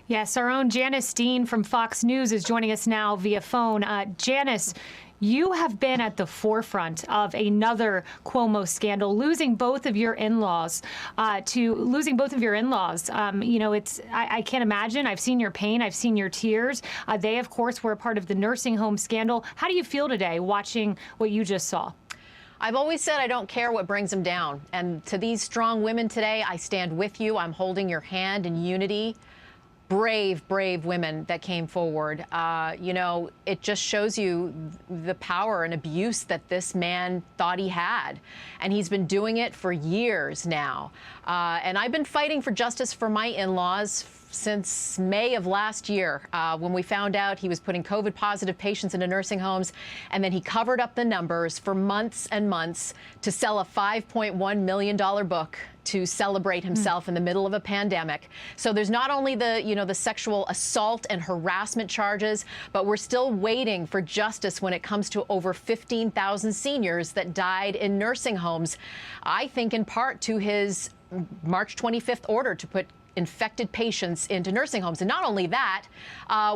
Yes, our own Janice Dean from Fox News is joining us now via phone. Janice, you have been at the forefront of another Cuomo scandal, losing both of your in-laws. I can't imagine. I've seen your pain. I've seen your tears. They, of course, were a part of the nursing home scandal. How do you feel today watching what you just saw? I've always said I don't care what brings them down. And to these strong women today, I stand with you. I'm holding your hand in unity. Brave, brave women that came forward. It just shows you the power and abuse that this man thought he had. And he's been doing it for years now. And I've been fighting for justice for my in-laws since May of last year, when we found out he was putting COVID-positive patients into nursing homes, and then he covered up the numbers for months and months to sell a $5.1 million book to celebrate himself in the middle of a pandemic. So there's not only the sexual assault and harassment charges, but we're still waiting for justice when it comes to over 15,000 seniors that died in nursing homes. I think in part to his March 25th order to put infected patients into nursing homes. And not only that,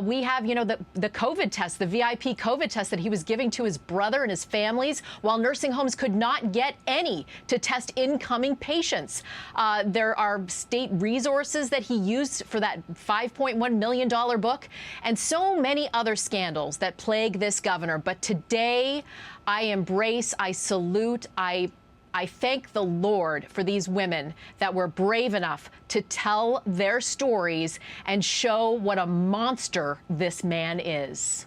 we have, the COVID test, the VIP COVID test that he was giving to his brother and his families, while nursing homes could not get any to test incoming patients. There are state resources that he used for that $5.1 million book, and so many other scandals that plague this governor. But today, I embrace, I salute, I thank the Lord for these women that were brave enough to tell their stories and show what a monster this man is.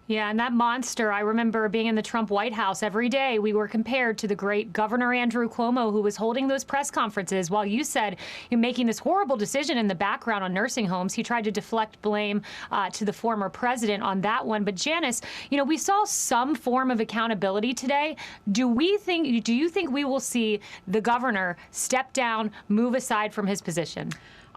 Yeah, and that monster, I remember being in the Trump White House every day. We were compared to the great Governor Andrew Cuomo, who was holding those press conferences while you said you're making this horrible decision in the background on nursing homes. He tried to deflect blame to the former president on that one. But Janice, we saw some form of accountability today. Do you think we will see the governor step down, move aside from his position?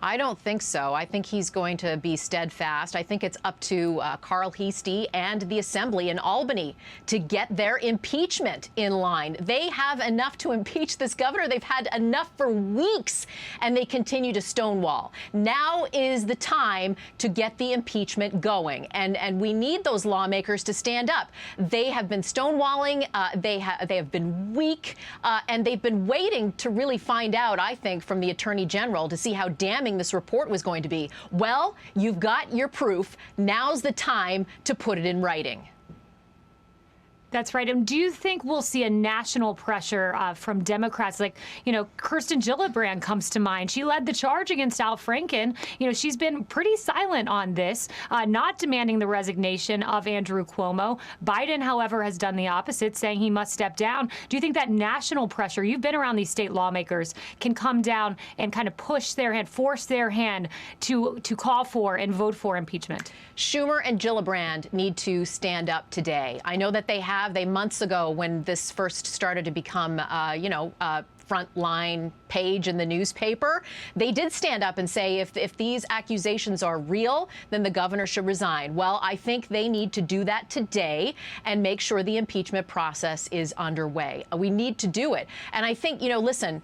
I don't think so. I think he's going to be steadfast. I think it's up to Carl Heastie and the Assembly in Albany to get their impeachment in line. They have enough to impeach this governor. They've had enough for weeks, and they continue to stonewall. Now is the time to get the impeachment going, and we need those lawmakers to stand up. They have been stonewalling. They have been weak, and they've been waiting to really find out, I think, from the Attorney General to see how damning this report was going to be. Well, you've got your proof. Now's the time to put it in writing. That's right. And do you think we'll see a national pressure from Democrats? Like, Kirsten Gillibrand comes to mind. She led the charge against Al Franken. She's been pretty silent on this, not demanding the resignation of Andrew Cuomo. Biden, however, has done the opposite, saying he must step down. Do you think that national pressure, you've been around these state lawmakers, can come down and kind of push their hand, force their hand to call for and vote for impeachment? Schumer and Gillibrand need to stand up today. I know that they months ago, when this first started to become, frontline page in the newspaper, they did stand up and say if these accusations are real, then the governor should resign. Well, I think they need to do that today and make sure the impeachment process is underway. We need to do it. And I think, listen,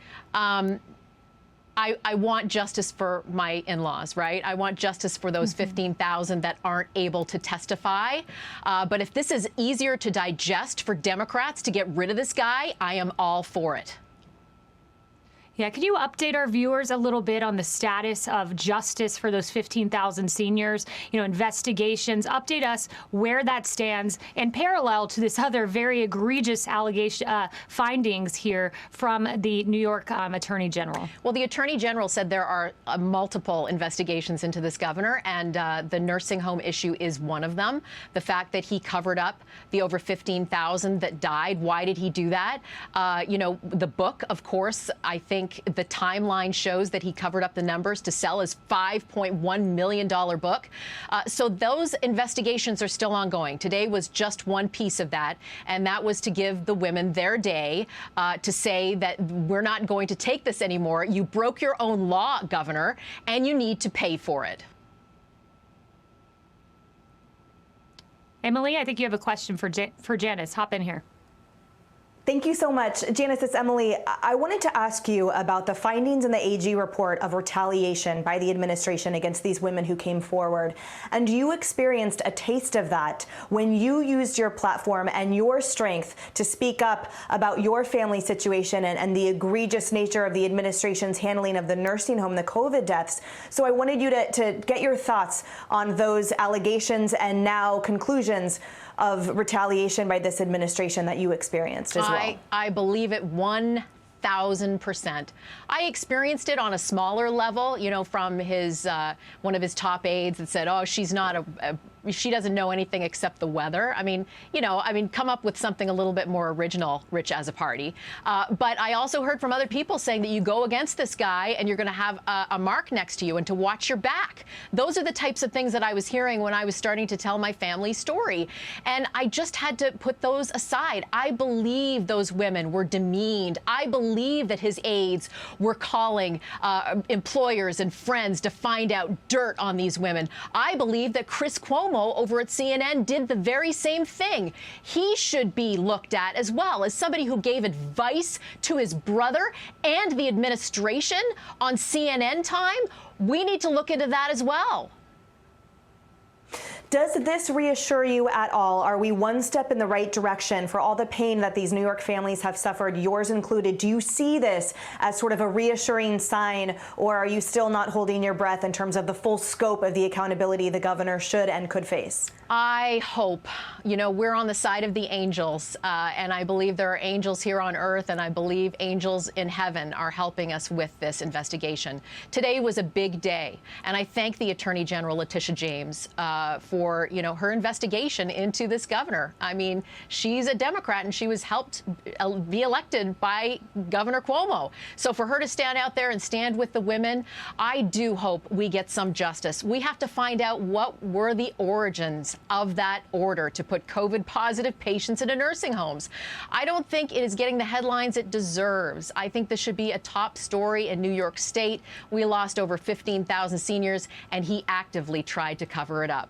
I want justice for my in-laws, right? I want justice for those 15,000 that aren't able to testify. But if this is easier to digest for Democrats to get rid of this guy, I am all for it. Yeah, could you update our viewers a little bit on the status of justice for those 15,000 seniors, investigations? Update us where that stands, and parallel to this other very egregious findings here from the New York Attorney General. Well, the Attorney General said there are multiple investigations into this governor, and the nursing home issue is one of them. The fact that he covered up the over 15,000 that died. Why did he do that? The book, of course, I think the timeline shows that he covered up the numbers to sell his $5.1 million book. So those investigations are still ongoing. Today was just one piece of that, and that was to give the women their day to say that we're not going to take this anymore. You broke your own law, Governor, and you need to pay for it. Emily, I think you have a question for Janice. Hop in here. Thank you so much. Janice, it's Emily. I wanted to ask you about the findings in the AG report of retaliation by the administration against these women who came forward. And you experienced a taste of that when you used your platform and your strength to speak up about your family situation and the egregious nature of the administration's handling of the nursing home, the COVID deaths. So I wanted you to get your thoughts on those allegations and now conclusions of retaliation by this administration that you experienced as well. I believe it 1,000%. I experienced it on a smaller level, you know, from his one of his top aides that said, "Oh, she's not she doesn't know anything except the weather." I mean, you know, come up with something a little bit more original, Rich, as a party. But I also heard from other people saying that you go against this guy and you're going to have a mark next to you and to watch your back. Those are the types of things that I was hearing when I was starting to tell my family story. And I just had to put those aside. I believe those women were demeaned. I believe that his aides were calling employers and friends to find out dirt on these women. I believe that Chris Cuomo over at CNN did the very same thing. He should be looked at as well as somebody who gave advice to his brother and the administration on CNN time. We need to look into that as well. Does this reassure you at all? Are we one step in the right direction for all the pain that these New York families have suffered, yours included? Do you see this as sort of a reassuring sign, or are you still not holding your breath in terms of the full scope of the accountability the governor should and could face? I hope, you know, we're on the side of the angels, and I believe there are angels here on earth, and I believe angels in heaven are helping us with this investigation. Today was a big day, and I thank the Attorney General Letitia James for, you know, her investigation into this governor. I mean, she's a Democrat, and she was helped be elected by Governor Cuomo. So for her to stand out there and stand with the women, I do hope we get some justice. We have to find out what were the origins of that order to put COVID-positive patients into nursing homes. I don't think it is getting the headlines it deserves. I think this should be a top story in New York State. We lost over 15,000 seniors, and he actively tried to cover it up.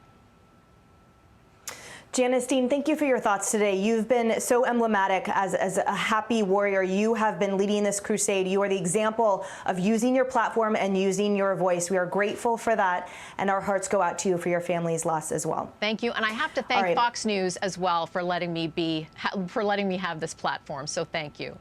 Janice Dean, thank you for your thoughts today. You've been so emblematic as a happy warrior. You have been leading this crusade. You are the example of using your platform and using your voice. We are grateful for that, and our hearts go out to you for your family's loss as well. Thank you, and I have to thank Fox News as well for letting me have this platform. So thank you.